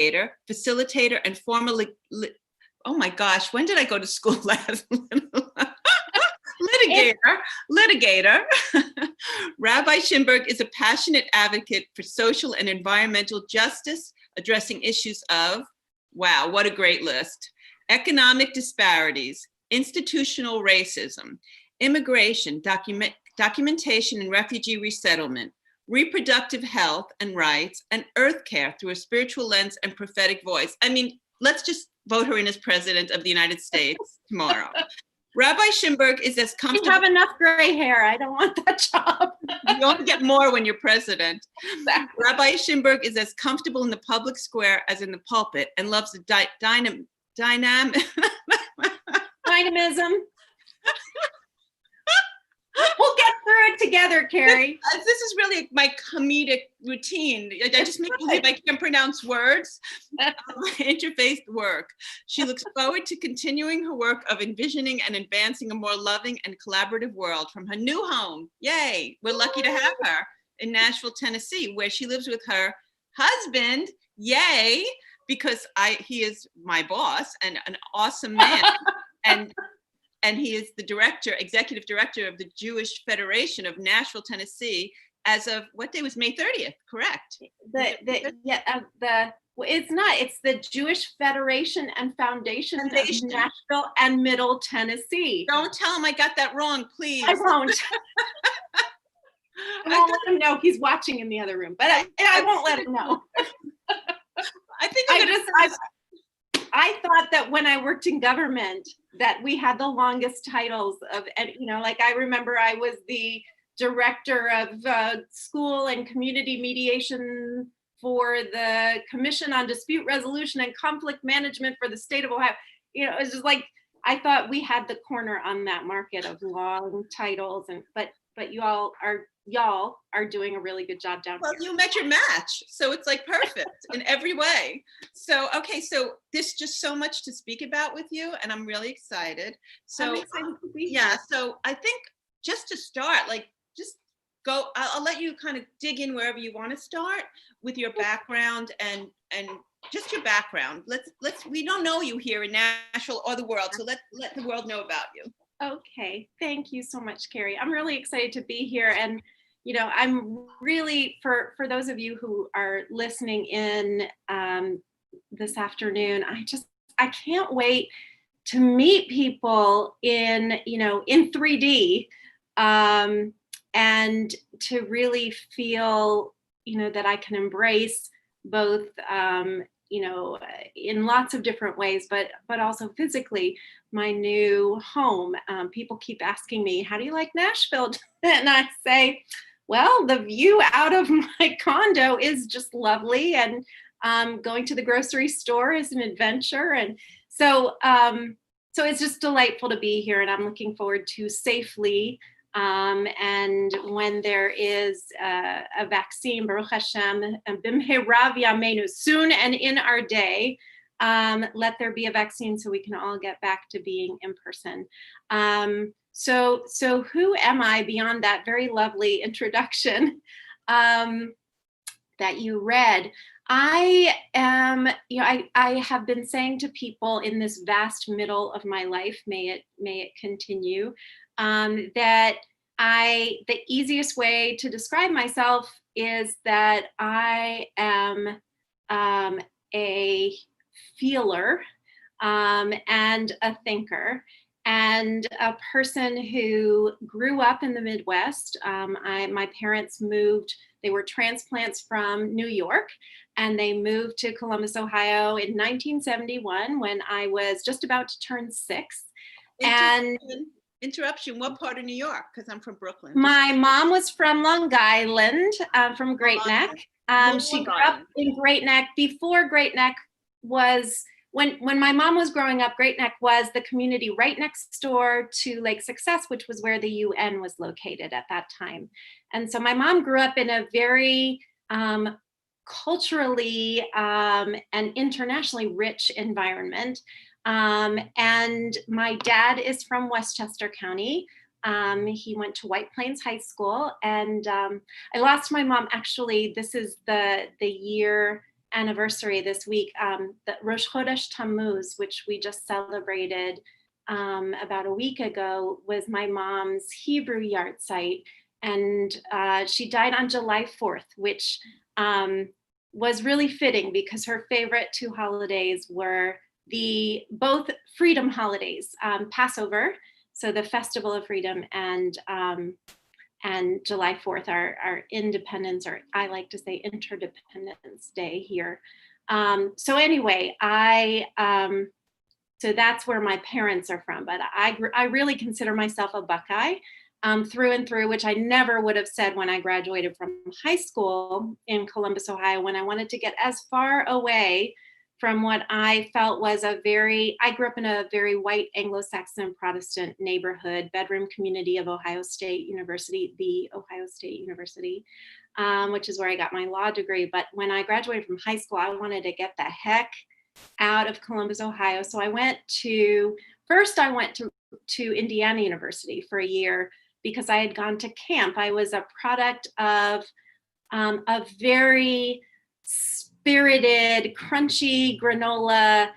mediator, facilitator, and former oh my gosh, when did I go to school last? Litigator. Rabbi Shimberg is a passionate advocate for social and environmental justice, addressing issues of, wow, what a great list, economic disparities, institutional racism, immigration, documentation and refugee resettlement, reproductive health and rights, and earth care through a spiritual lens and prophetic voice. I mean, let's just vote her in as president of the United States tomorrow. Rabbi Shimberg is as comfortable. You have enough gray hair. I don't want that job. You only get more when you're president. Exactly. Rabbi Shimberg is as comfortable in the public square as in the pulpit and loves the dynamism. We'll get through it together, Carrie. This is really my comedic routine. I just make believe I can't pronounce words. Interfaith work. She looks forward to continuing her work of envisioning and advancing a more loving and collaborative world from her new home. Yay! We're lucky to have her in Nashville, Tennessee, where she lives with her husband. Yay! Because he is my boss and an awesome man. And he is the executive director of the Jewish Federation of Nashville, Tennessee, as of what day was May 30th, correct? It's the Jewish Federation and Foundation of Nashville and Middle Tennessee. Don't tell him I got that wrong, please. I won't. I won't let him know. He's watching in the other room, but I won't let him know. I thought that when I worked in government that we had the longest titles of, like I remember I was the director of school and community mediation for the Commission on Dispute Resolution and Conflict Management for the state of Ohio. It was just like, I thought we had the corner on that market of long titles, but y'all are doing a really good job down here. Well, you met your match, so it's like perfect in every way. So, okay, so there's just so much to speak about with you, and I'm really excited. So, so I think just to start, just go. I'll let you kind of dig in wherever you want to start with your background and just your background. We don't know you here in Nashville or the world, so let the world know about you. Okay, thank you so much, Carrie. I'm really excited to be here, and I'm really for those of you who are listening in this afternoon. I can't wait to meet people in 3D and to really feel that I can embrace both in lots of different ways, but also physically my new home. People keep asking me, how do you like Nashville? And I say, well, the view out of my condo is just lovely, and going to the grocery store is an adventure. And so it's just delightful to be here, and I'm looking forward to safely and when there is a vaccine, Baruch Hashem, b'mehera v'yameinu, soon and in our day, let there be a vaccine so we can all get back to being in person. So who am I beyond that very lovely introduction that you read? I am, I have been saying to people in this vast middle of my life, may it continue, that the easiest way to describe myself is that I am a feeler and a thinker, and a person who grew up in the Midwest. My parents moved, they were transplants from New York, and they moved to Columbus, Ohio in 1971 when I was just about to turn 6. Interruption, what part of New York? Because I'm from Brooklyn. My mom was from Long Island, from Great Neck. She grew up in Great Neck. Before Great Neck was, when my mom was growing up, Great Neck was the community right next door to Lake Success, which was where the UN was located at that time. And so my mom grew up in a very culturally and internationally rich environment. And my dad is from Westchester County. He went to White Plains High School, and I lost my mom. Actually, this is the year anniversary this week. The Rosh Chodesh Tammuz, which we just celebrated about a week ago, was my mom's Hebrew yard site. And she died on July 4th, which was really fitting because her favorite two holidays were both freedom holidays, Passover, so the Festival of Freedom, and July 4th, our independence, or I like to say Interdependence Day here. So anyway, so that's where my parents are from, but I really consider myself a Buckeye through and through, which I never would have said when I graduated from high school in Columbus, Ohio, when I wanted to get as far away from what I felt was I grew up in a very white Anglo-Saxon Protestant neighborhood, bedroom community of Ohio State University, the Ohio State University, which is where I got my law degree. But when I graduated from high school, I wanted to get the heck out of Columbus, Ohio. So I went to Indiana University for a year because I had gone to camp. I was a product of a very spirited, crunchy granola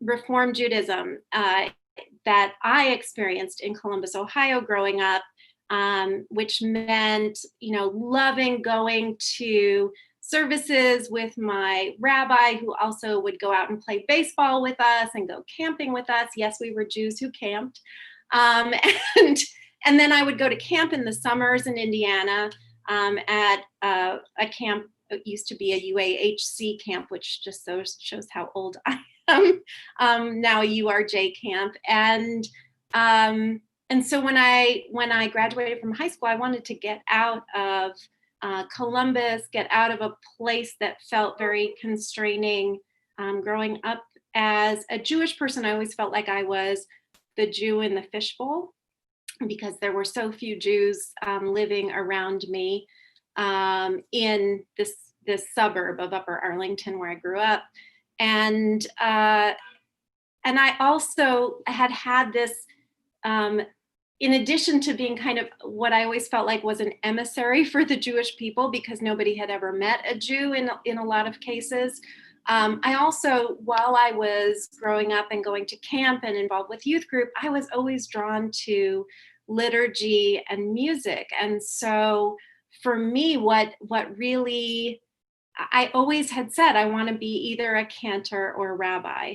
Reform Judaism that I experienced in Columbus, Ohio growing up, which meant, loving going to services with my rabbi, who also would go out and play baseball with us and go camping with us. Yes, we were Jews who camped. And then I would go to camp in the summers in Indiana at a camp. It used to be a UAHC camp, which just shows how old I am. Now a URJ camp. And so when I graduated from high school, I wanted to get out of Columbus, get out of a place that felt very constraining. Growing up as a Jewish person, I always felt like I was the Jew in the fishbowl because there were so few Jews living around me in this suburb of Upper Arlington where I grew up. And I also had this, in addition to being kind of what I always felt like was an emissary for the Jewish people because nobody had ever met a Jew in a lot of cases. I also, while I was growing up and going to camp and involved with youth group, I was always drawn to liturgy and music. And so for me, what really, I always had said, I want to be either a cantor or a rabbi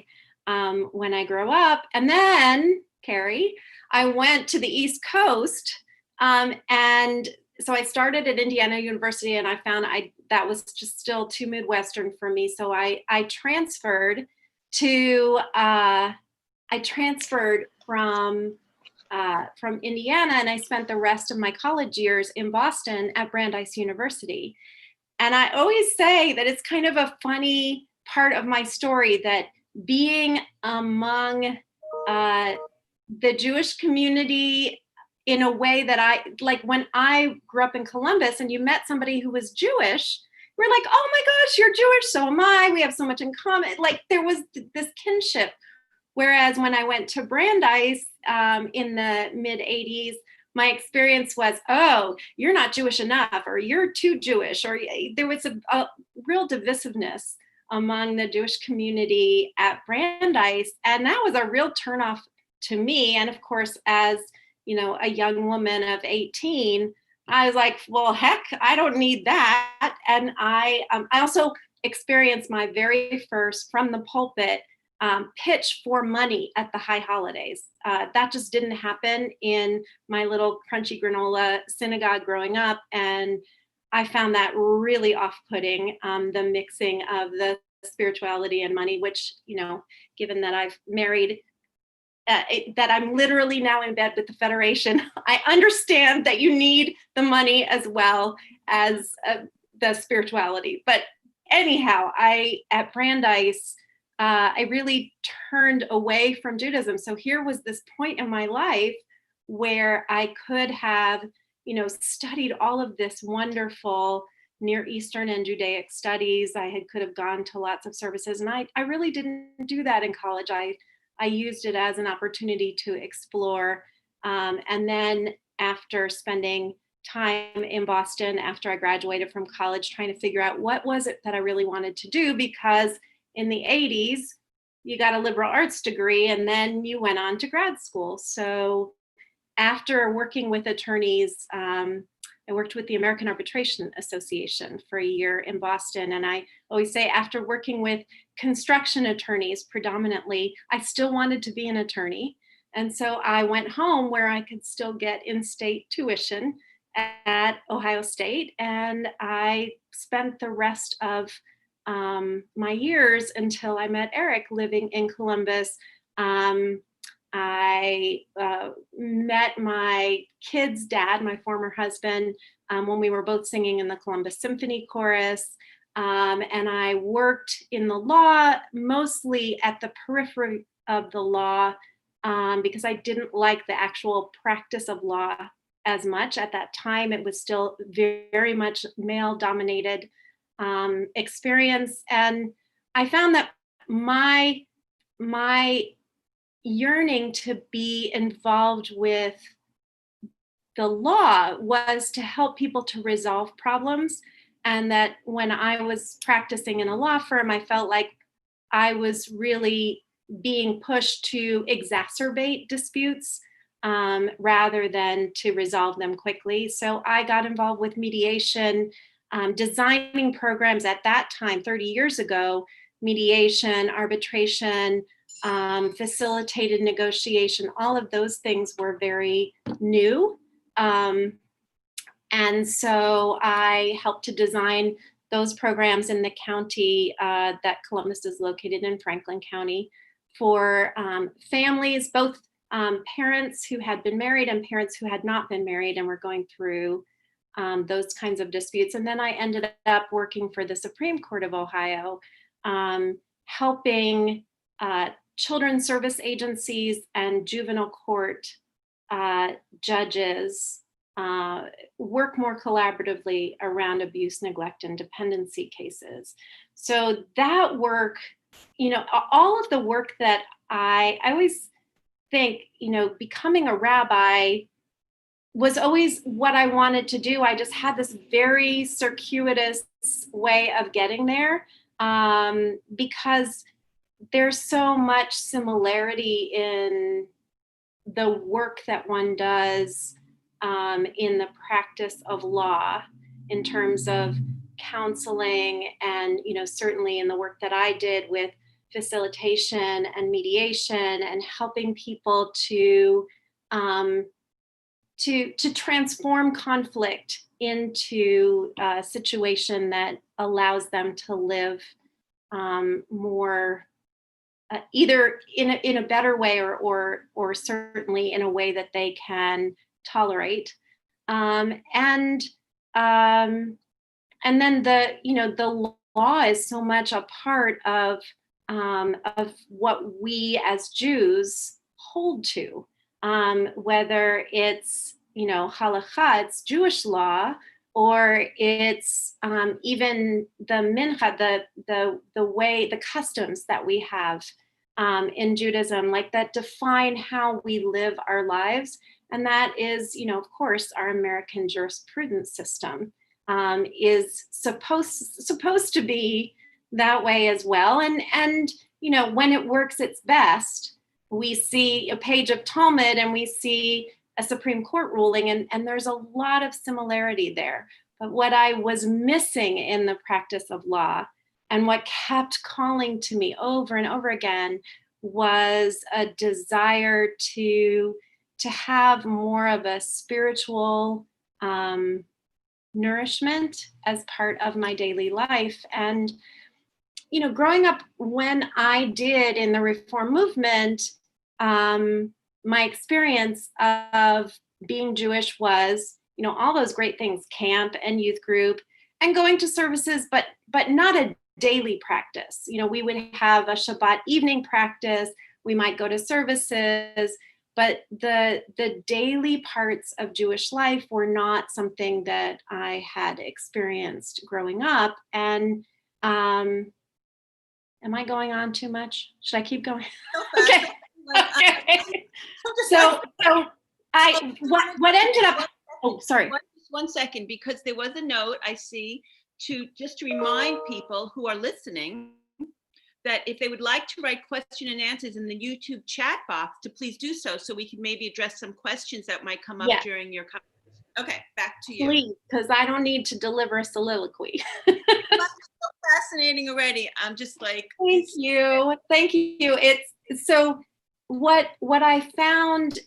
when I grow up. And then, Carrie, I went to the East Coast, and so I started at Indiana University, and I found that was just still too Midwestern for me. So I transferred from Indiana, and I spent the rest of my college years in Boston at Brandeis University. And I always say that it's kind of a funny part of my story that being among the Jewish community in a way that like when I grew up in Columbus and you met somebody who was Jewish, we're like, oh my gosh, you're Jewish, so am I. We have so much in common. Like there was this kinship. Whereas when I went to Brandeis in the mid 80s, my experience was, oh, you're not Jewish enough, or you're too Jewish, or there was a real divisiveness among the Jewish community at Brandeis. And that was a real turnoff to me. And of course, as a young woman of 18, I was like, well, heck, I don't need that. And I also experienced my very first from the pulpit pitch for money at the high holidays. That just didn't happen in my little crunchy granola synagogue growing up. And I found that really off-putting, the mixing of the spirituality and money, which, given that I've married, that I'm literally now in bed with the Federation, I understand that you need the money as well as the spirituality. But anyhow, at Brandeis, I really turned away from Judaism. So here was this point in my life where I could have, studied all of this wonderful Near Eastern and Judaic studies. Could have gone to lots of services, and I really didn't do that in college. I used it as an opportunity to explore. And then after spending time in Boston after I graduated from college, trying to figure out what was it that I really wanted to do, because in the 80s, you got a liberal arts degree and then you went on to grad school. So after working with attorneys, I worked with the American Arbitration Association for a year in Boston. And I always say, after working with construction attorneys predominantly, I still wanted to be an attorney. And so I went home where I could still get in-state tuition at Ohio State. And I spent the rest of my years until I met Eric living in Columbus. I met my kid's dad, my former husband, when we were both singing in the Columbus Symphony Chorus. And I worked in the law, mostly at the periphery of the law, because I didn't like the actual practice of law as much. At that time, it was still very much male-dominated experience. And I found that my yearning to be involved with the law was to help people to resolve problems. And that when I was practicing in a law firm, I felt like I was really being pushed to exacerbate disputes rather than to resolve them quickly. So I got involved with mediation, designing programs at that time, 30 years ago, mediation, arbitration, facilitated negotiation, all of those things were very new. And so I helped to design those programs in the county that Columbus is located in, Franklin County, for families, both parents who had been married and parents who had not been married and were going through those kinds of disputes. And then I ended up working for the Supreme Court of Ohio, helping children's service agencies and juvenile court judges work more collaboratively around abuse, neglect, and dependency cases. So that work, all of the work that I always think, becoming a rabbi was always what I wanted to do. I just had this very circuitous way of getting there because there's so much similarity in the work that one does in the practice of law in terms of counseling and, certainly in the work that I did with facilitation and mediation and helping people to transform conflict into a situation that allows them to live more either in a better way or certainly in a way that they can tolerate. And then the law is so much a part of what we as Jews hold to, whether it's halakha, it's Jewish law, or it's even the mincha, the way, the customs that we have in Judaism, like that define how we live our lives. And that is, of course, our American jurisprudence system is supposed to be that way as well. And when it works its best, we see a page of Talmud and we see a Supreme Court ruling, and there's a lot of similarity there. But what I was missing in the practice of law and what kept calling to me over and over again was a desire to have more of a spiritual nourishment as part of my daily life. And, growing up when I did in the Reform movement, my experience of being Jewish was, all those great things, camp and youth group and going to services, but not a daily practice. We would have a Shabbat evening practice. We might go to services, but the daily parts of Jewish life were not something that I had experienced growing up. And am I going on too much? Should I keep going? Okay. Okay. So what ended up? Oh, sorry. 1 second, because there was a note I see to just to remind people who are listening that if they would like to write question and answers in the YouTube chat box, to please do so, so we can maybe address some questions that might come up during your conversation. Okay, back to you. Please, because I don't need to deliver a soliloquy. So fascinating already. I'm just like, Thank you. It's so what I found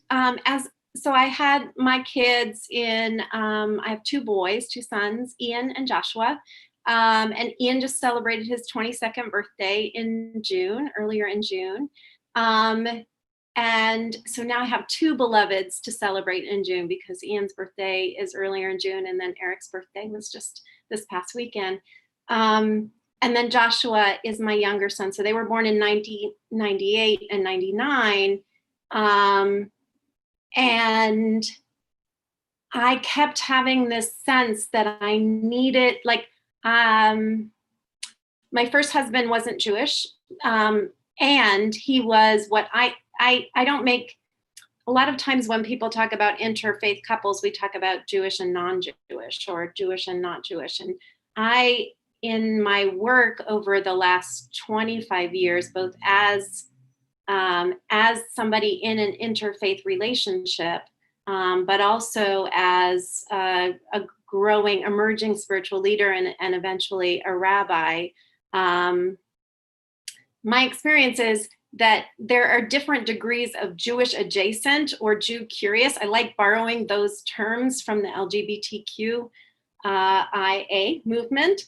so I had my kids in, I have 2 boys, 2 sons, Ian and Joshua. And Ian just celebrated his 22nd birthday earlier in June. And so now I have 2 beloveds to celebrate in June, because Ian's birthday is earlier in June, and then Eric's birthday was just this past weekend. And then Joshua is my younger son. So they were born in 1998 and 99. And I kept having this sense that I needed, like, my first husband wasn't Jewish. And he was what I don't make, a lot of times when people talk about interfaith couples, we talk about Jewish and non-Jewish, or Jewish and not Jewish. And in my work over the last 25 years, both as somebody in an interfaith relationship, but also as a growing, emerging spiritual leader and eventually a rabbi, my experience is that there are different degrees of Jewish adjacent or Jew curious. I like borrowing those terms from the LGBTQIA movement,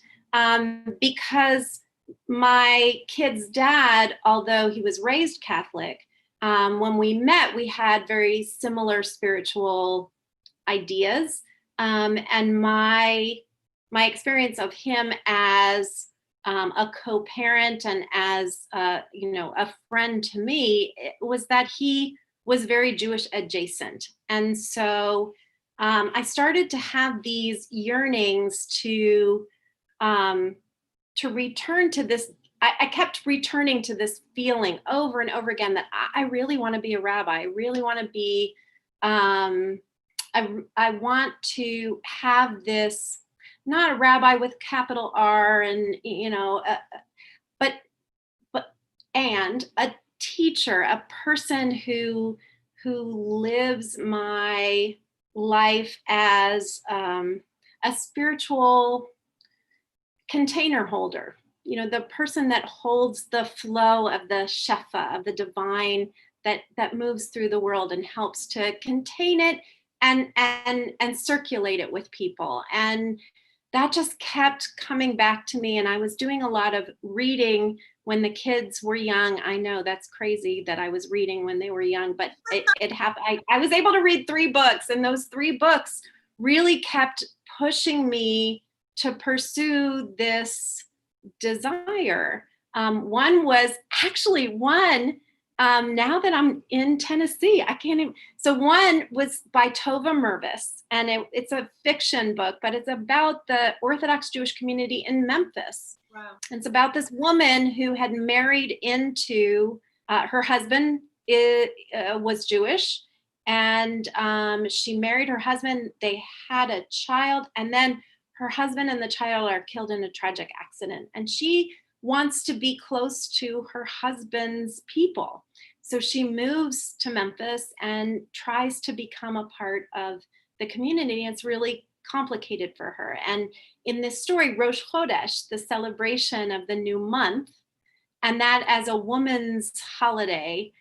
because my kid's dad, although he was raised Catholic, when we met, we had very similar spiritual ideas. And my experience of him as a co-parent and as a friend to me was that he was very Jewish adjacent. And so I started to have these yearnings to return to this. I kept returning to this feeling over and over again that I really want to be a rabbi. I really want to be, I want to have not a rabbi with capital R and, but a teacher, a person who lives my life as a spiritual container holder, the person that holds the flow of the shefa, of the divine that moves through the world and helps to contain it and circulate it with people. And that just kept coming back to me. And I was doing a lot of reading when the kids were young. I know that's crazy that I was reading when they were young, but it happened. I was able to read 3 books, and those 3 books really kept pushing me to pursue this desire. One was actually now that I'm in Tennessee, I can't even. So one was by Tova Mervis, and it's a fiction book, but it's about the Orthodox Jewish community in Memphis. Wow. It's about this woman who had married into, her husband was Jewish, and she married her husband. They had a child, and then her husband and the child are killed in a tragic accident. And she wants to be close to her husband's people. So she moves to Memphis and tries to become a part of the community. It's really complicated for her. And in this story, Rosh Chodesh, the celebration of the new month, and that as a woman's holiday,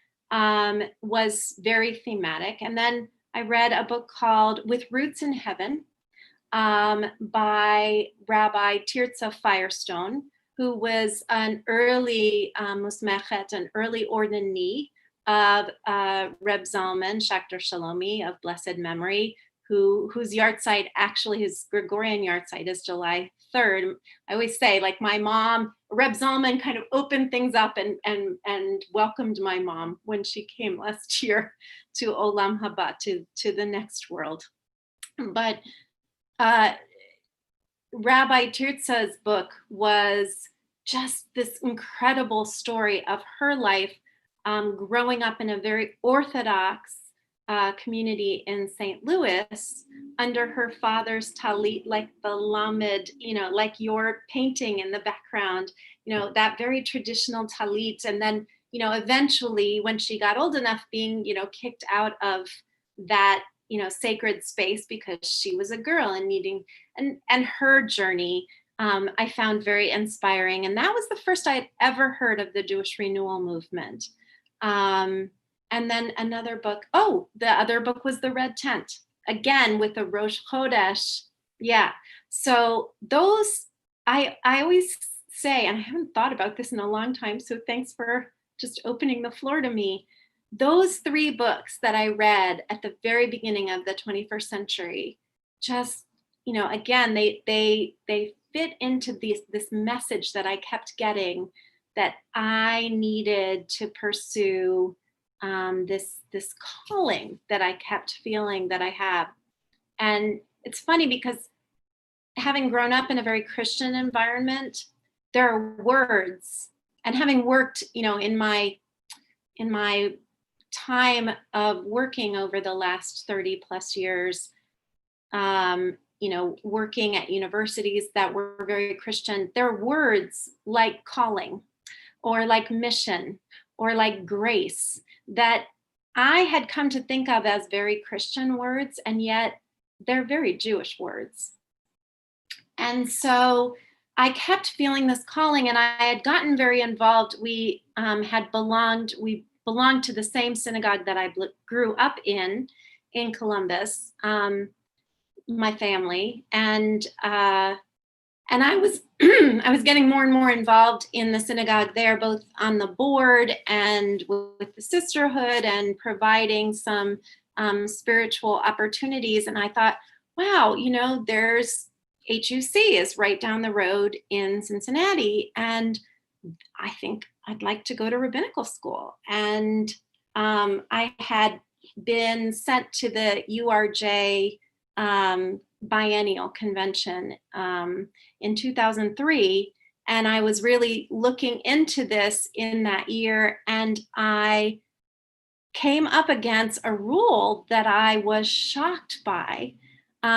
was very thematic. And then I read a book called With Roots in Heaven by Rabbi Tirza Firestone, who was an early musmechet, an early ordinee of Reb Zalman Schachter Shalomi of blessed memory, whose yahrzeit, actually his Gregorian yahrzeit, is July 3rd. I always say, like, my mom, Reb Zalman kind of opened things up and welcomed my mom when she came last year to Olam Haba, to the next world. But Rabbi Tirza's book was just this incredible story of her life growing up in a very Orthodox community in St. Louis under her father's talit, like the lamed, like your painting in the background, that very traditional talit. And then, eventually when she got old enough, being, kicked out of that, sacred space because she was a girl and needing, and her journey, I found very inspiring. And that was the first I had ever heard of the Jewish renewal movement. And then another book, the other book was The Red Tent, again with the Rosh Chodesh. Yeah. So those, I always say, and I haven't thought about this in a long time, so thanks for just opening the floor to me. Those 3 books that I read at the very beginning of the 21st century, just, again, they fit into this message that I kept getting, that I needed to pursue this calling that I kept feeling that I have. And it's funny because having grown up in a very Christian environment, there are words, and having worked, in my time of working over the last 30 plus years, working at universities that were very Christian, there are words like calling or like mission or like grace that I had come to think of as very Christian words, and yet they're very Jewish words. And so I kept feeling this calling, and I had gotten very involved. We belonged to the same synagogue that I grew up in Columbus, my family, and I was I was getting more and more involved in the synagogue there, both on the board and with the sisterhood, and providing some spiritual opportunities. And I thought, wow, there's HUC is right down the road in Cincinnati, and I think I'd like to go to rabbinical school. And I had been sent to the URJ biennial convention in 2003, and I was really looking into this in that year, and I came up against a rule that I was shocked by,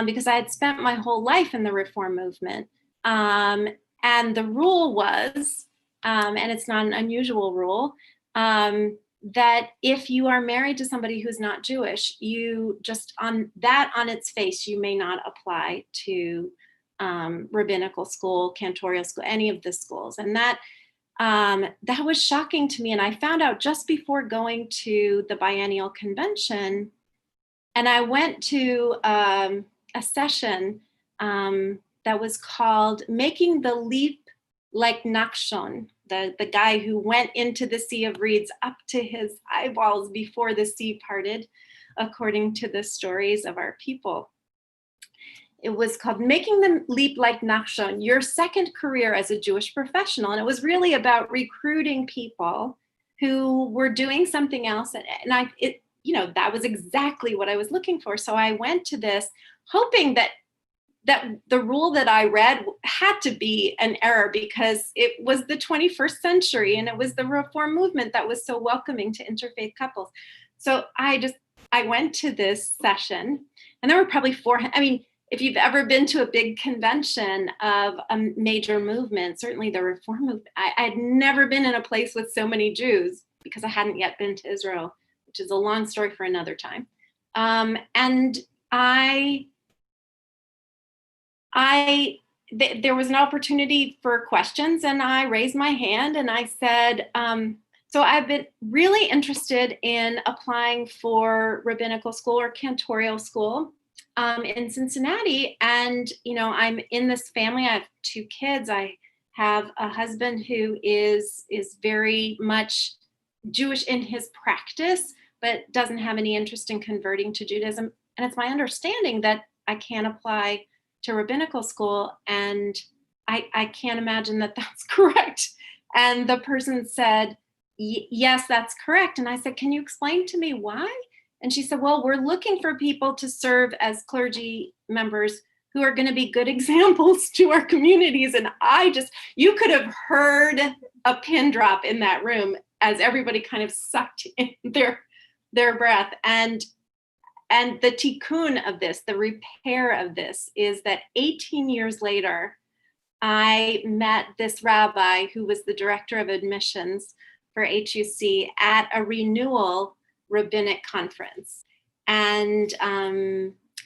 because I had spent my whole life in the Reform movement, and the rule was, and it's not an unusual rule, that if you are married to somebody who's not Jewish, you just on its face, you may not apply to rabbinical school, cantorial school, any of the schools. And that was shocking to me. And I found out just before going to the biennial convention, and I went to a session that was called Making the Leap Like Nachshon, the guy who went into the Sea of Reeds up to his eyeballs before the sea parted, according to the stories of our people. It was called Making the Leap Like Nachshon, Your Second Career as a Jewish Professional. And it was really about recruiting people who were doing something else. And that was exactly what I was looking for. So I went to this hoping that the rule that I read had to be an error, because it was the 21st century and it was the Reform movement that was so welcoming to interfaith couples. So I went to this session, and there were probably 400. I mean, if you've ever been to a big convention of a major movement, certainly the Reform movement, I had never been in a place with so many Jews, because I hadn't yet been to Israel, which is a long story for another time. And there was an opportunity for questions, and I raised my hand and I said, so I've been really interested in applying for rabbinical school or cantorial school in Cincinnati. And, I'm in this family. I have 2 kids. I have a husband who is very much Jewish in his practice, but doesn't have any interest in converting to Judaism. And it's my understanding that I can apply to rabbinical school, and I can't imagine that that's correct. And the person said, yes, that's correct. And I said, can you explain to me why? And she said, well, we're looking for people to serve as clergy members who are going to be good examples to our communities. And you could have heard a pin drop in that room as everybody kind of sucked in their breath. And and the tikkun of this, the repair of this, is that 18 years later, I met this rabbi who was the director of admissions for HUC at a renewal rabbinic conference. And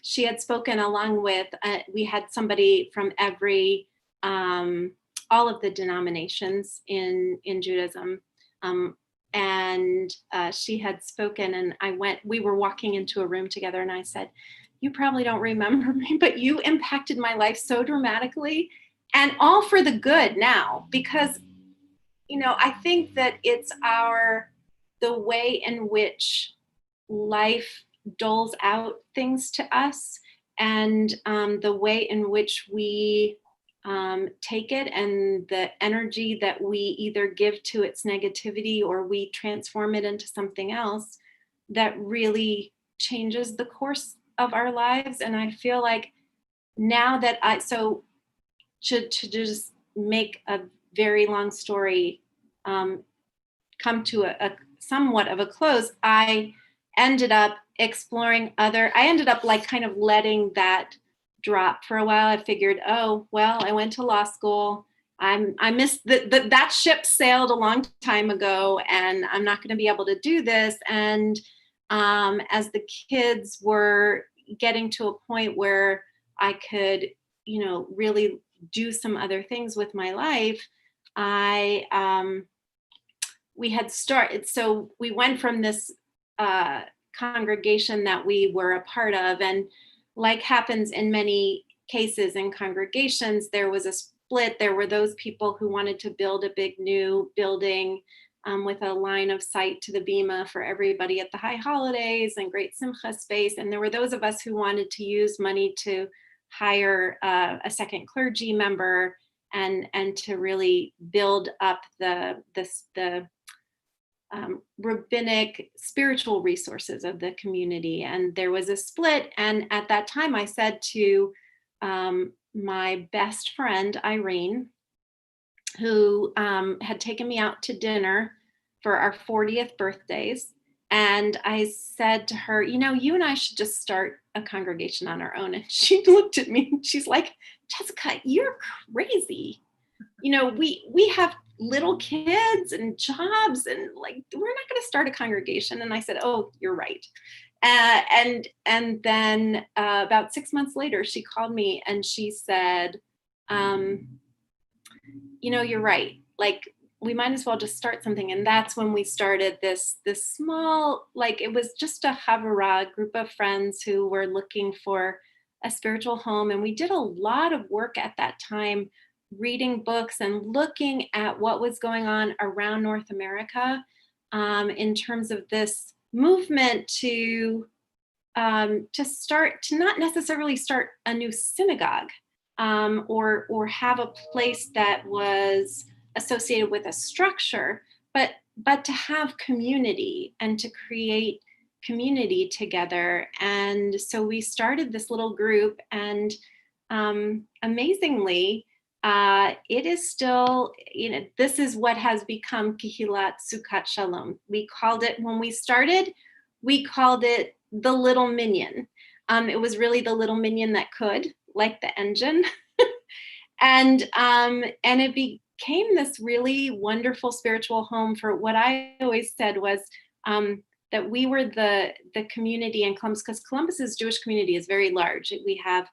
she had spoken along with, we had somebody from every, all of the denominations in Judaism. And she had spoken, and we were walking into a room together, and I said, you probably don't remember me, but you impacted my life so dramatically, and all for the good now, because, I think that it's the way in which life doles out things to us, and the way in which we take it, and the energy that we either give to its negativity or we transform it into something else, that really changes the course of our lives. And I feel like now that to just make a very long story come to a somewhat of a close, I ended up like kind of letting that drop for a while. I figured, oh, well, I went to law school. I missed that ship sailed a long time ago, and I'm not going to be able to do this. And as the kids were getting to a point where I could, really do some other things with my life, we had started. So we went from this congregation that we were a part of, and like happens in many cases in congregations, there was a split. There were those people who wanted to build a big new building with a line of sight to the bima for everybody at the high holidays and great simcha space. And there were those of us who wanted to use money to hire a second clergy member and to really build up the rabbinic spiritual resources of the community. And there was a split. And at that time, I said to my best friend, Irene, who had taken me out to dinner for our 40th birthdays. And I said to her, you and I should just start a congregation on our own. And she looked at me and she's like, Jessica, you're crazy. We have little kids and jobs, and like, we're not going to start a congregation. And I said, oh, you're right. And then about 6 months later, she called me and she said, you're right. Like, we might as well just start something. And that's when we started this small, like, it was just a Havdalah group of friends who were looking for a spiritual home. And we did a lot of work at that time, reading books and looking at what was going on around North America in terms of this movement to not necessarily start a new synagogue or have a place that was associated with a structure, but to have community and to create community together. And so we started this little group, and amazingly, it is still, this is what has become Kehilat Sukkat Shalom. When we started, we called it the little minion. It was really the little minion that could, like the engine. And it became this really wonderful spiritual home for what I always said was that we were the community in Columbus, because Columbus's Jewish community is very large. We have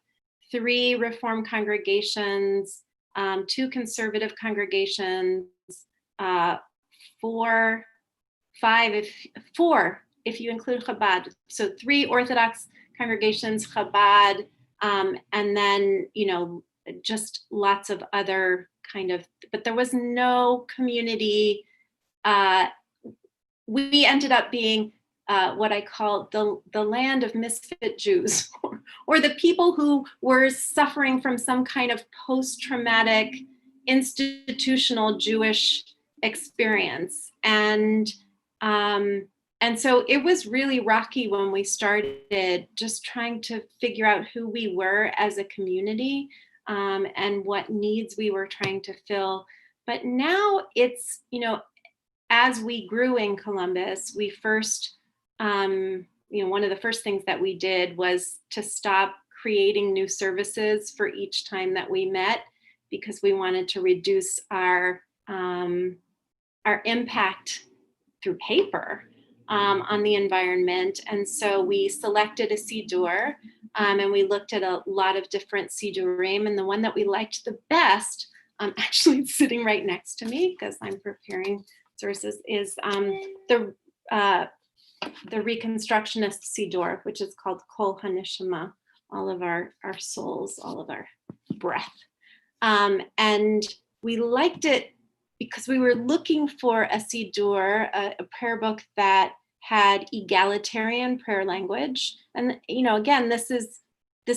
3 Reform congregations, 2 conservative congregations, 4 if you include Chabad. So 3 Orthodox congregations, Chabad, and then, just lots of other but there was no community. We ended up being what I call the land of misfit Jews, or the people who were suffering from some kind of post-traumatic institutional Jewish experience. And so it was really rocky when we started, just trying to figure out who we were as a community, and what needs we were trying to fill. But now it's, as we grew in Columbus, we first one of the first things that we did was to stop creating new services for each time that we met, because we wanted to reduce our impact through paper on the environment. And so we selected a siddur, and we looked at a lot of different siddurim, and the one that we liked the best, actually sitting right next to me because I'm preparing services, is the Reconstructionist siddur, which is called Kol HaNeshama, all of our souls, all of our breath. And we liked it because we were looking for a siddur, a prayer book that had egalitarian prayer language. And, again, this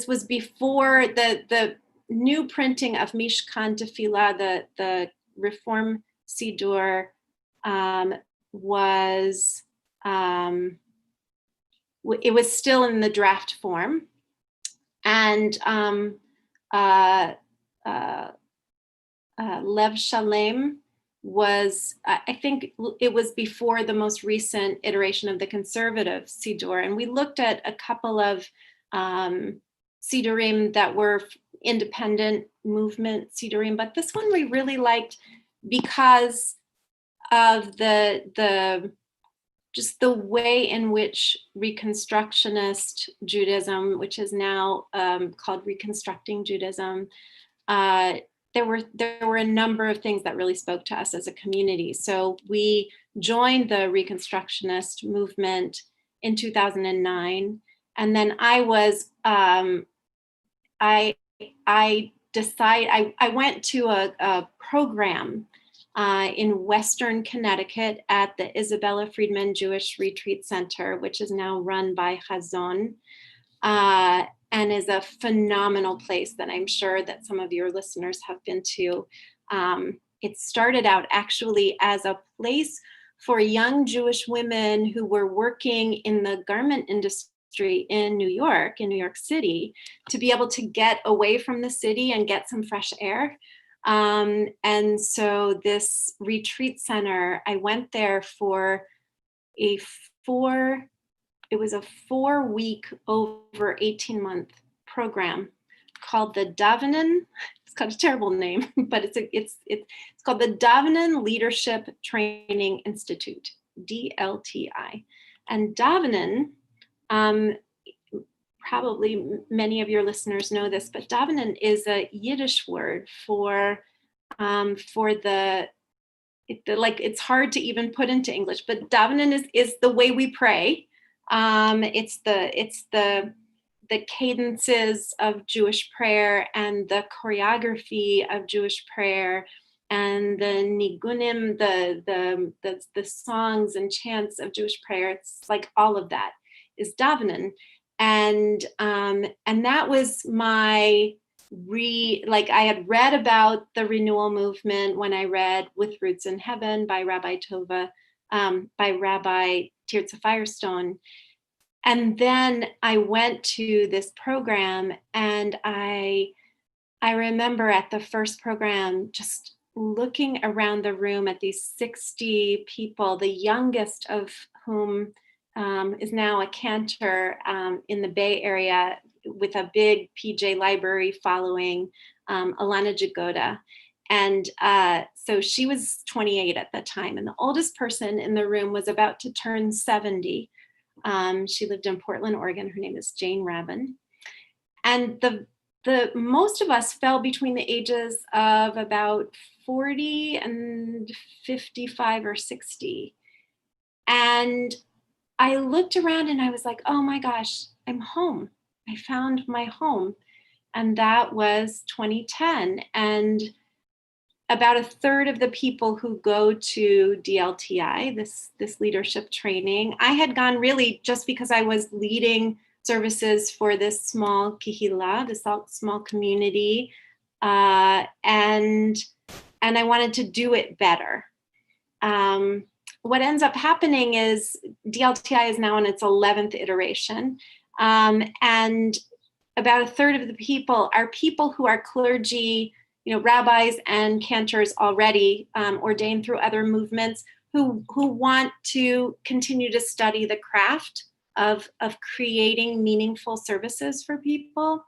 was before the new printing of Mishkan Tefillah, the Reform siddur was, it was still in the draft form. And Lev Shalem was, I think it was before the most recent iteration of the conservative siddur. And we looked at a couple of siddurim that were independent movement siddurim, but this one we really liked because of just the way in which Reconstructionist Judaism, which is now called Reconstructing Judaism, there were a number of things that really spoke to us as a community. So we joined the Reconstructionist movement in 2009, and then I went to a program in Western Connecticut at the Isabella Friedman Jewish Retreat Center, which is now run by Chazon, and is a phenomenal place that I'm sure that some of your listeners have been to. It started out actually as a place for young Jewish women who were working in the garment industry in New York City, to be able to get away from the city and get some fresh air. And so this retreat center, I went there for a 4-week over 18-month program called the Davenin. It's got a terrible name, but it's called the Davenin Leadership Training Institute, DLTI. And Davenin, probably many of your listeners know this, but Davenin is a Yiddish word for it's hard to even put into English, but Davenin is the way we pray. It's the cadences of Jewish prayer and the choreography of Jewish prayer and the nigunim, the songs and chants of Jewish prayer. It's like all of that is Davenin. And that was my I had read about the renewal movement when I read With Roots in Heaven by Rabbi Tirza Firestone. And then I went to this program, and I remember at the first program just looking around the room at these 60 people, the youngest of whom is now a cantor in the Bay Area with a big PJ library following, Alana Jagoda. And so she was 28 at the time, and the oldest person in the room was about to turn 70. She lived in Portland, Oregon. Her name is Jane Rabin. And the most of us fell between the ages of about 40 and 55 or 60. And I looked around and I was like, oh my gosh, I'm home. I found my home. And that was 2010. And about a third of the people who go to DLTI, this leadership training, I had gone really just because I was leading services for this small Kehilah, this small community, and I wanted to do it better. What ends up happening is DLTI is now in its 11th iteration, and about a third of the people are people who are clergy, rabbis and cantors already ordained through other movements who want to continue to study the craft of creating meaningful services for people.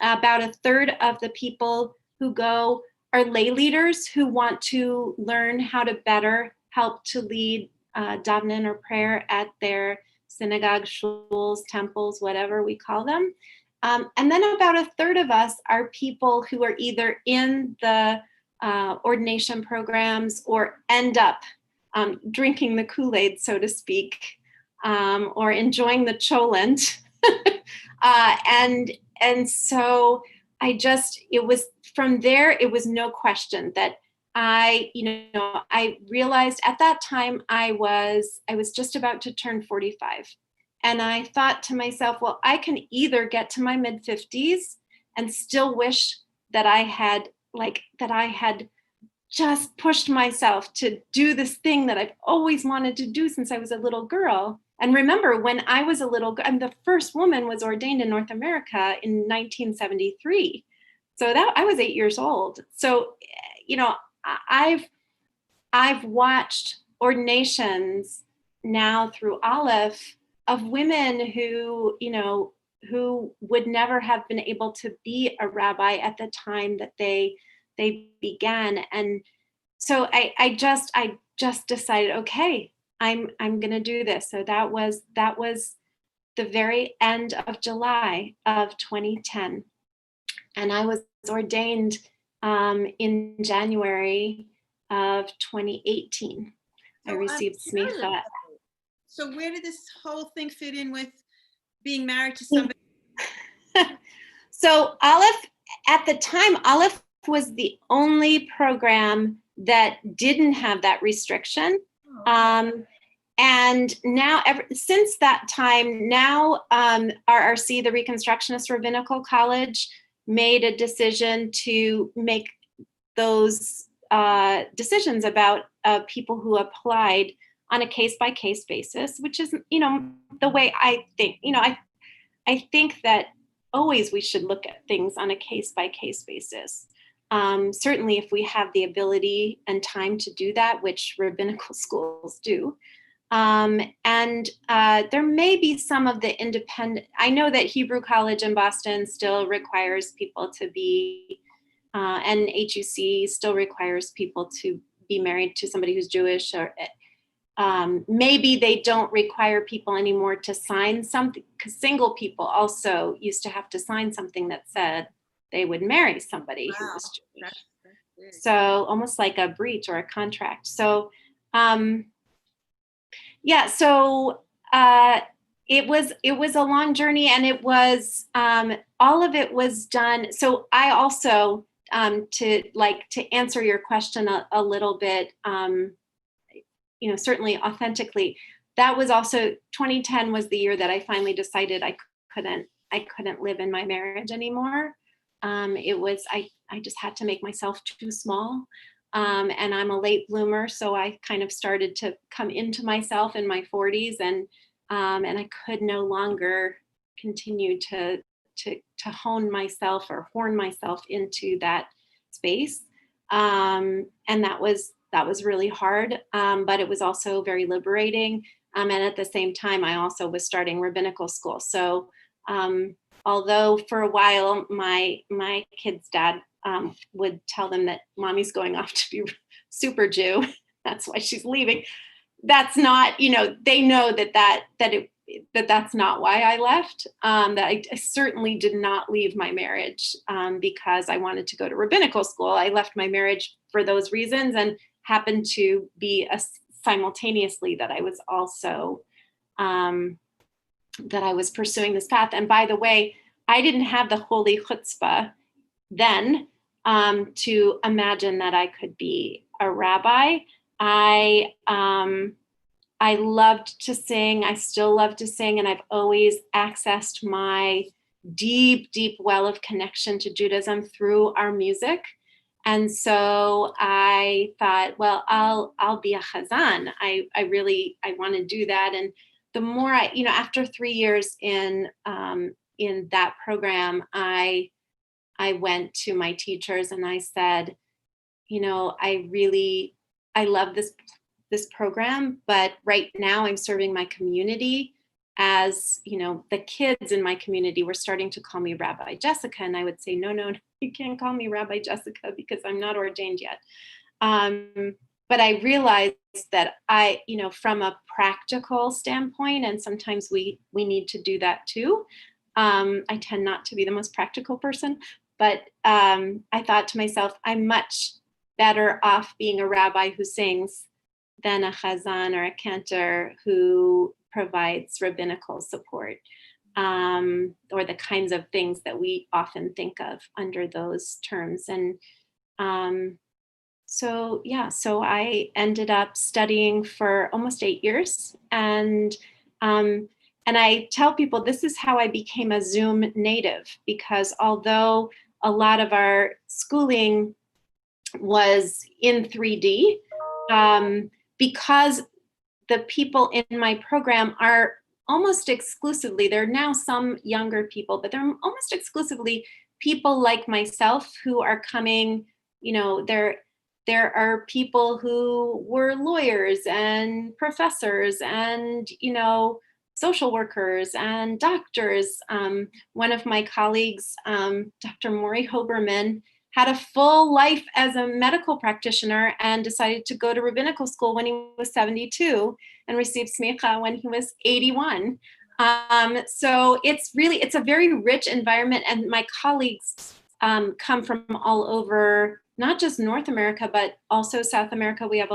About a third of the people who go are lay leaders who want to learn how to better help to lead davening or prayer at their synagogues, shuls, temples, whatever we call them. And then about a third of us are people who are either in the ordination programs or end up drinking the Kool-Aid, so to speak, or enjoying the cholent. And so it was from there, it was no question that I realized at that time I was just about to turn 45. And I thought to myself, well, I can either get to my mid 50s and still wish that I had just pushed myself to do this thing that I've always wanted to do since I was a little girl. And remember, when I was a little girl, the first woman was ordained in North America in 1973. So that I was 8 years old. So, I've watched ordinations now through Aleph of women who would never have been able to be a rabbi at the time that they began. And so I just decided, okay, I'm going to do this. So that was the very end of July of 2010. And I was ordained in January of 2018. I received smicha. So where did this whole thing fit in with being married to somebody? So Aleph, at the time, Aleph was the only program that didn't have that restriction. And now, since that time, now RRC, the Reconstructionist Rabbinical College, made a decision to make those decisions about people who applied on a case-by-case basis, which is, the way I think. I think that always we should look at things on a case-by-case basis. Certainly if we have the ability and time to do that, which rabbinical schools do. And there may be some of the independent, I know that Hebrew College in Boston still requires people to be, and HUC still requires people to be married to somebody who's Jewish, or maybe they don't require people anymore to sign something, because single people also used to have to sign something that said they would marry somebody who was Jewish. So almost like a breach or a contract. So, so it was a long journey, and it was all of it was done. So I also to answer your question a little bit, certainly authentically, that was also 2010 was the year that I finally decided I couldn't live in my marriage anymore. It was I just had to make myself too small. And I'm a late bloomer, so I kind of started to come into myself in my 40s, and I could no longer continue to hone myself or horn myself into that space. And that was really hard, but it was also very liberating. And at the same time, I also was starting rabbinical school. So although for a while my kid's dad would tell them that mommy's going off to be super Jew, that's why she's leaving. That's not, they know that's not why I left. That I certainly did not leave my marriage because I wanted to go to rabbinical school. I left my marriage for those reasons, and happened to be simultaneously that I was also that I was pursuing this path. And by the way, I didn't have the holy chutzpah then to imagine that I could be a rabbi. I loved to sing. I still love to sing. And I've always accessed my deep, deep well of connection to Judaism through our music. And so I thought, well, I'll be a chazan. I want to do that. And the more after 3 years in that program, I went to my teachers and I said, I love this program, but right now I'm serving my community as, the kids in my community were starting to call me Rabbi Jessica, and I would say, no, you can't call me Rabbi Jessica because I'm not ordained yet. But I realized that from a practical standpoint, and sometimes we need to do that too. I tend not to be the most practical person, but I thought to myself, I'm much better off being a rabbi who sings than a chazan or a cantor who provides rabbinical support, or the kinds of things that we often think of under those terms. And so I ended up studying for almost 8 years. And I tell people this is how I became a Zoom native, because although a lot of our schooling was in 3D, because the people in my program are almost exclusively, there are now some younger people, but they're almost exclusively people like myself who are coming, there are people who were lawyers and professors and, social workers and doctors. One of my colleagues, Dr. Maury Hoberman, had a full life as a medical practitioner and decided to go to rabbinical school when he was 72 and received smicha when he was 81. So it's a very rich environment, and my colleagues come from all over, not just North America, but also South America. We have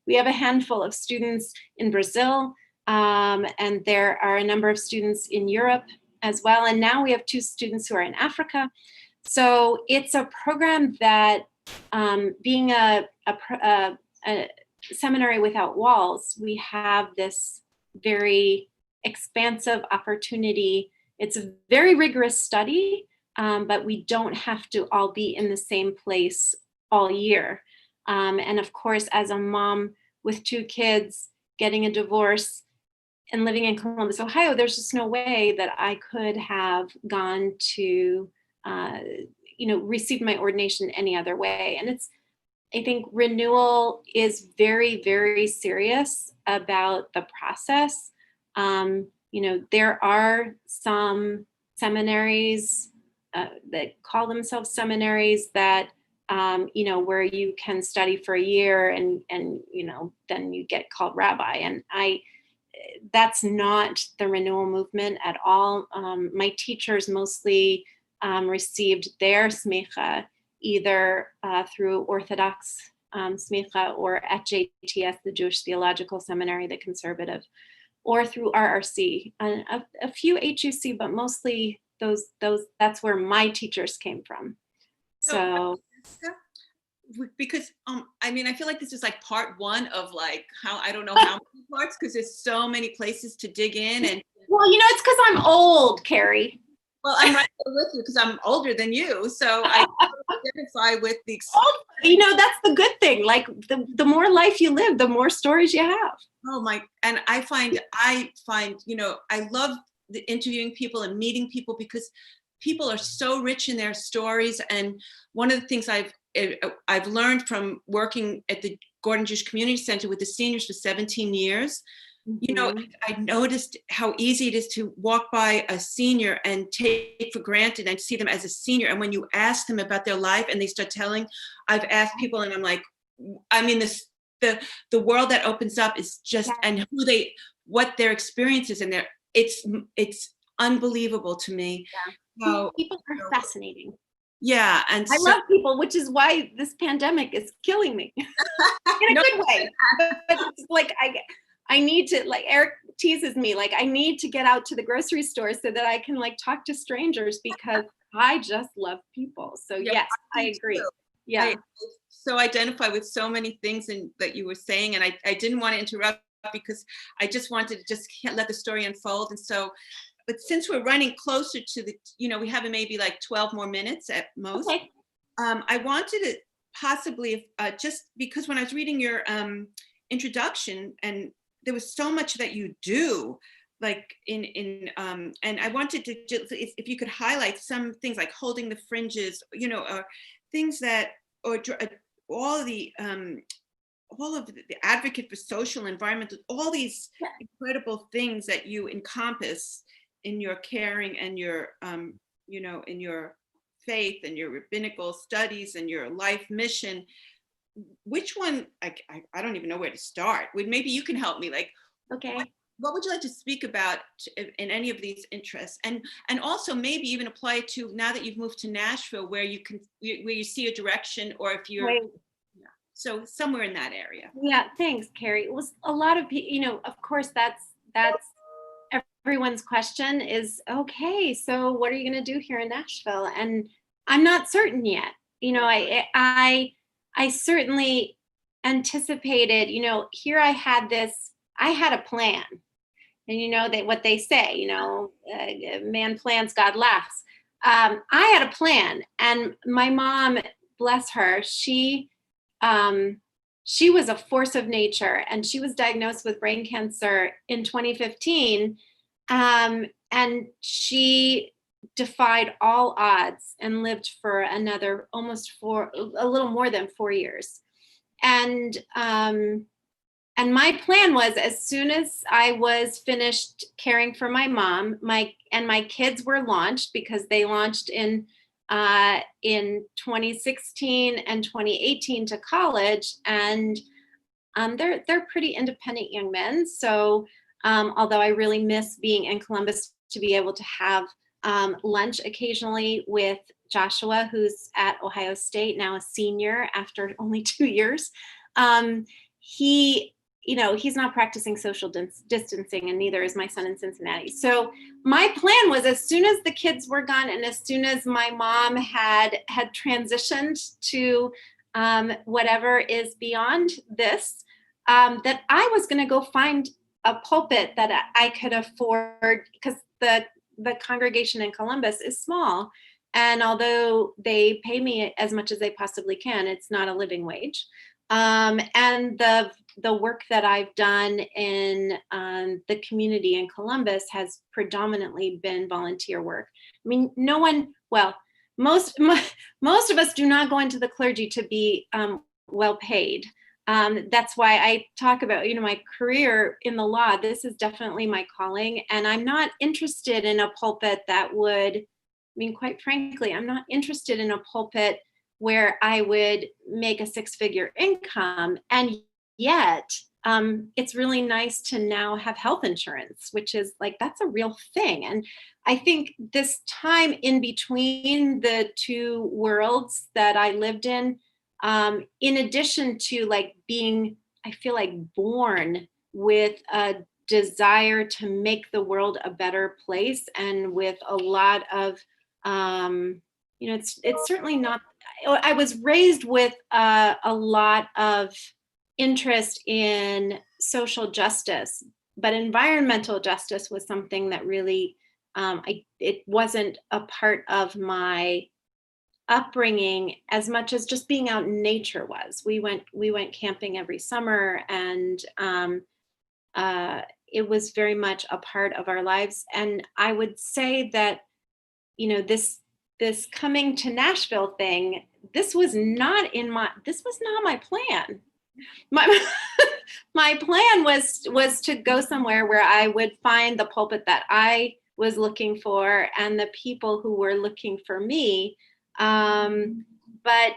we have a handful of students in Brazil, and there are a number of students in Europe as well. And now we have 2 students who are in Africa. So it's a program that, being a seminary without walls, we have this very expansive opportunity. It's a very rigorous study, but we don't have to all be in the same place all year. And of course, as a mom with 2 kids, getting a divorce and living in Columbus, Ohio, there's just no way that I could have gone to received my ordination any other way. And I think renewal is very, very serious about the process. There are some seminaries that call themselves seminaries that, where you can study for a year and then you get called rabbi. And that's not the renewal movement at all. My teachers mostly received their smicha either through Orthodox smicha or at JTS, the Jewish Theological Seminary, the conservative, or through RRC, and a few HUC, but mostly that's where my teachers came from. So because I feel like this is like part 1 of like I don't know how many parts, because there's so many places to dig in. And well, it's because I'm old, Carrie. Well, I'm right there with you because I'm older than you, so I identify with the. That's the good thing. Like the more life you live, the more stories you have. Oh my! And I find I love interviewing people and meeting people, because people are so rich in their stories. And one of the things I've learned from working at the Gordon Jewish Community Center with the seniors for 17 years. I noticed how easy it is to walk by a senior and take for granted and see them as a senior. And when you ask them about their life and they start telling, I've asked people and I'm like, the world that opens up is just, and what their experiences and it's unbelievable to me. How people are fascinating. Yeah. And I love people, which is why this pandemic is killing me in a good way. But it's like, I need to, like Eric teases me, like I need to get out to the grocery store so that I can like talk to strangers, because I just love people. So yes, I agree. Too. Yeah. I so identify with so many things that you were saying, and I didn't want to interrupt because I just wanted to just let the story unfold. And so, but since we're running closer to the, we have maybe like 12 more minutes at most. Okay. I wanted to possibly, just because when I was reading your introduction, and there was so much that you do, like and I wanted to just, if you could highlight some things like Holding the Fringes, or things that, or all all of the advocate for social environmental, all these incredible things that you encompass in your caring and your, in your faith and your rabbinical studies and your life mission. Which one, I don't even know where to start. Maybe you can help me. Like, okay. What would you like to speak about in any of these interests, and also maybe even apply it to now that you've moved to Nashville, where you see a direction, or if you're so somewhere in that area. Yeah, thanks, Carrie. It was a lot of people, of course, that's everyone's question is, okay, so what are you going to do here in Nashville? And I'm not certain yet. I certainly anticipated, here I had a plan. And what they say, man plans, God laughs. I had a plan, and my mom, bless her, she was a force of nature, and she was diagnosed with brain cancer in 2015. And she defied all odds and lived for another a little more than 4 years. And my plan was, as soon as I was finished caring for my mom, my kids were launched, because they launched in 2016 and 2018 to college, and they're pretty independent young men. So although I really miss being in Columbus to be able to have lunch occasionally with Joshua, who's at Ohio State, now a senior after only 2 years, he's not practicing social distancing, and neither is my son in Cincinnati. So my plan was, as soon as the kids were gone, and as soon as my mom had transitioned to whatever is beyond this, that I was going to go find a pulpit that I could afford, because the congregation in Columbus is small. And although they pay me as much as they possibly can, it's not a living wage. And the work that I've done in the community in Columbus has predominantly been volunteer work. I mean, most of us do not go into the clergy to be well paid. That's why I talk about, my career in the law. This is definitely my calling, and I'm not interested in a pulpit that would, quite frankly, I'm not interested in a pulpit where I would make a 6-figure income. And yet, it's really nice to now have health insurance, which is that's a real thing. And I think this time in between the two worlds that I lived in addition to being, I feel born with a desire to make the world a better place, and with a lot of, it's certainly not, I was raised with a lot of interest in social justice, but environmental justice was something that really, it wasn't a part of my upbringing as much as just being out in nature was. We went camping every summer, and it was very much a part of our lives. And I would say that, this coming to Nashville thing, this was not my plan. My plan was to go somewhere where I would find the pulpit that I was looking for, and the people who were looking for me. But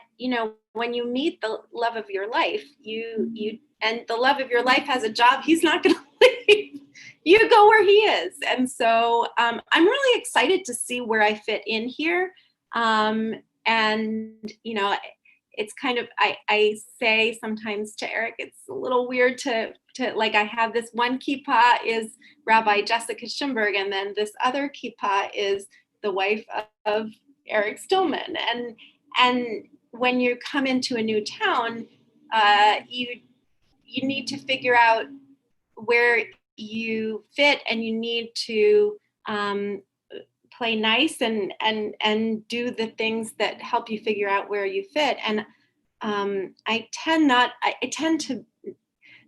when you meet the love of your life, and the love of your life has a job, he's not going to leave. You go where he is. And so I'm really excited to see where I fit in here. And it's kind of, I say sometimes to Eric, it's a little weird to I have this one kippah is Rabbi Jessica Shimberg, and then this other kippah is the wife of Eric Stillman. And when you come into a new town, you need to figure out where you fit, and you need to play nice and do the things that help you figure out where you fit. And I tend to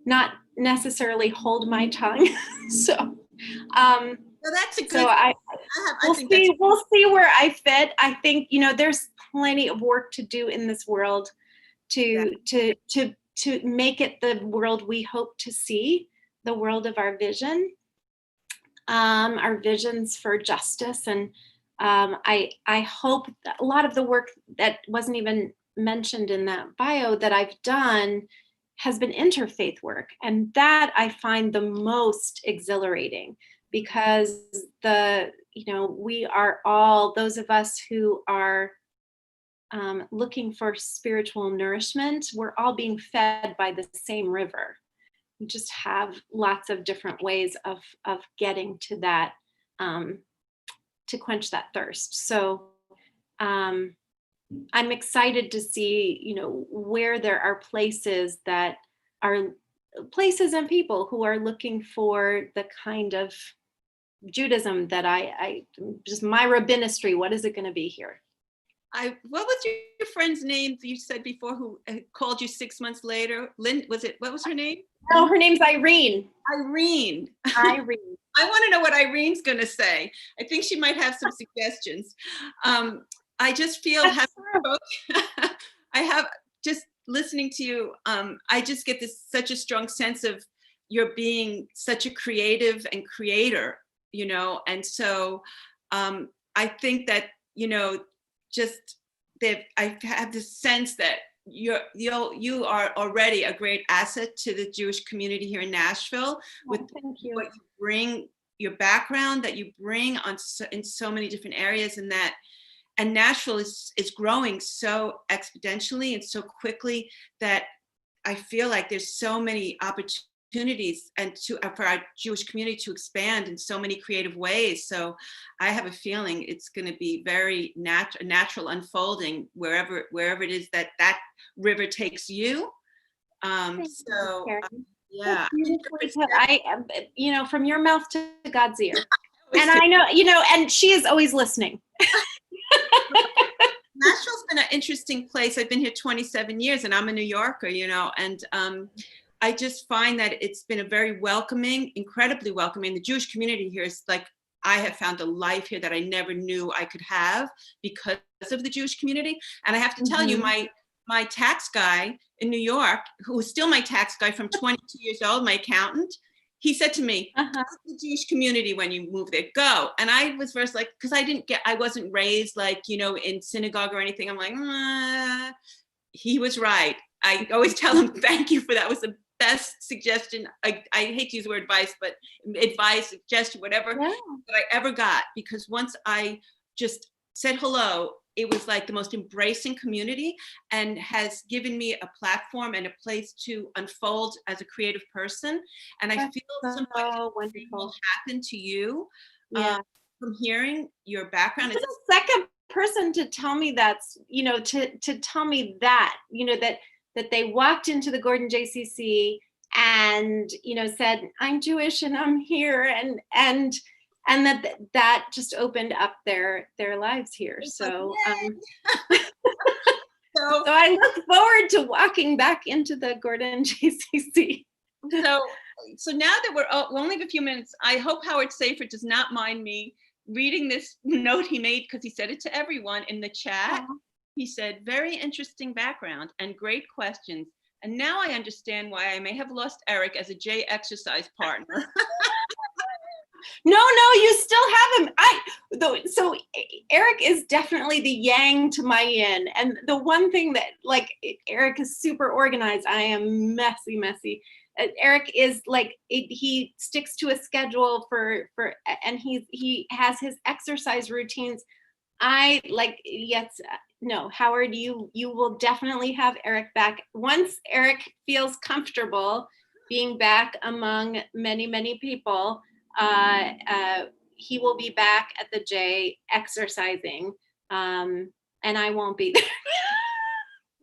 not necessarily hold my tongue. So that's a good. So we'll see where I fit. I think there's plenty of work to do in this world to to make it the world we hope to see, the world of our vision, our visions for justice. And I hope that a lot of the work that wasn't even mentioned in that bio that I've done has been interfaith work. And that I find the most exhilarating, because we are all, those of us who are looking for spiritual nourishment, we're all being fed by the same river. We just have lots of different ways of getting to that, to quench that thirst. So I'm excited to see, where there are places and people who are looking for the kind of Judaism that I just my rabbinistry. What is it going to be here? What was your friend's name you said before, who called you 6 months later? Lynn, what was her name? No, her name's Irene. Irene. Irene. I want to know what Irene's going to say. I think she might have some suggestions. I just feel, I have just listening to you, I just get such a strong sense of your being such a creative and creator, and so I think that, just that I have this sense that you are already a great asset to the Jewish community here in Nashville, with Thank you. what you bring, your background that you bring in so many different areas, and Nashville is growing so exponentially and so quickly that I feel like there's so many opportunities and for our Jewish community to expand in so many creative ways. So I have a feeling it's going to be very natural unfolding wherever it is that river takes you. Yeah. From your mouth to God's ear. And I know, and she is always listening. Nashville's been an interesting place. I've been here 27 years and I'm a New Yorker, and I just find that it's been a very welcoming, incredibly welcoming. The Jewish community here is like, I have found a life here that I never knew I could have because of the Jewish community. And I have to tell you, my tax guy in New York, who was still my tax guy from 22 years old, my accountant, he said to me, the Jewish community, when you move there, go. And I was first like, because I wasn't raised like, in synagogue or anything. I'm like, he was right. I always tell him, thank you for that. It was the best suggestion. I hate to use the word advice, but advice, suggestion, whatever that I ever got. Because once I just said hello, it was like the most embracing community, and has given me a platform and a place to unfold as a creative person. And I feel something will happen to you from hearing your background. It's the second person to tell me that's, to tell me that, that they walked into the Gordon JCC and, said, I'm Jewish and I'm here, and that just opened up their lives here. So so I look forward to walking back into the Gordon JCC. So now that we'll only have a few minutes, I hope Howard Safer does not mind me reading this note he made, because he said it to everyone in the chat. He said, very interesting background and great questions. And now I understand why I may have lost Eric as a J exercise partner. No, you still have him. So Eric is definitely the yang to my yin. And the one thing that, like, Eric is super organized. I am messy. Eric is like, he sticks to a schedule and he has his exercise routines. No, Howard, you will definitely have Eric back. Once Eric feels comfortable being back among many, many people, he will be back at the J exercising, and I won't be there.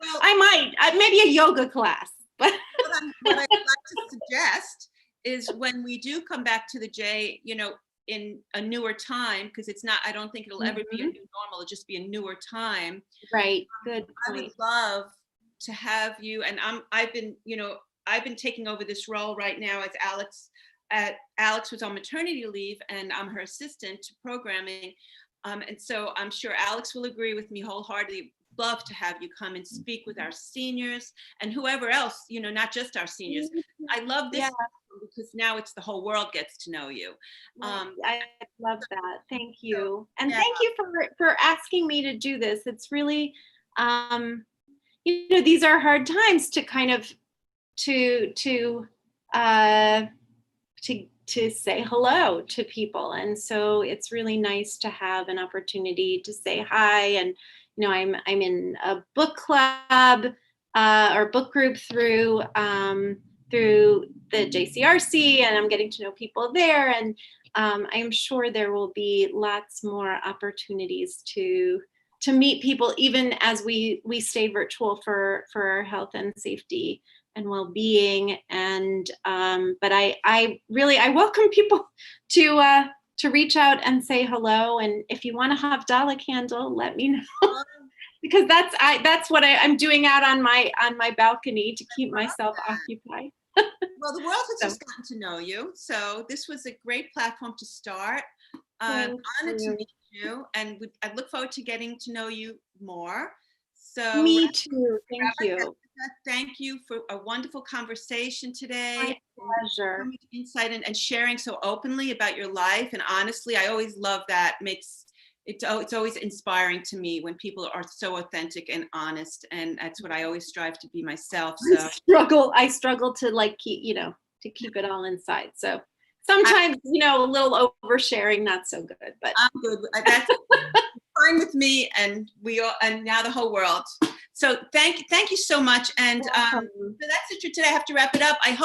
Well, I might, maybe a yoga class. But what I'd like to suggest is, when we do come back to the J, in a newer time, because I don't think it'll ever be a new normal, it'll just be a newer time. Right, good point. I would love to have you, and I've been taking over this role right now as Alex was on maternity leave, and I'm her assistant to programming. And so I'm sure Alex will agree with me wholeheartedly love to have you come and speak with our seniors and whoever else, not just our seniors. I love this because now it's the whole world gets to know you. I love that. Thank you. And thank you for asking me to do this. It's really, these are hard times to kind of, to say hello to people. And so it's really nice to have an opportunity to say hi. And, I'm in a book club or book group through the JCRC, and I'm getting to know people there. And I'm sure there will be lots more opportunities to meet people, even as we stay virtual for our health and safety and well-being. And but I welcome people to reach out and say hello. And if you want a Havdalah candle, let me know. Because that's what I'm doing out on my balcony to keep myself occupied. Well, the world has just gotten to know you, so this was a great platform to start. Honored to meet you, and I look forward to getting to know you more. So me too. Thank you. Thank you for a wonderful conversation today. My pleasure. So much insight and sharing so openly about your life. And honestly, I always love that. It's always inspiring to me when people are so authentic and honest, and that's what I always strive to be myself. So I struggle to keep it all inside. So sometimes, a little oversharing, not so good, but I'm good. That's fine with me, and and now the whole world. So thank you so much. And so that's it for today. I have to wrap it up. I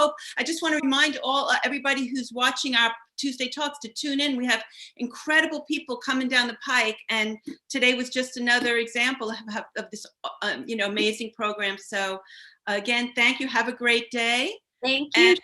just want to remind everybody who's watching our Tuesday Talks to tune in. We have incredible people coming down the pike, and today was just another example of this amazing program. So again, thank you. Have a great day. Thank you.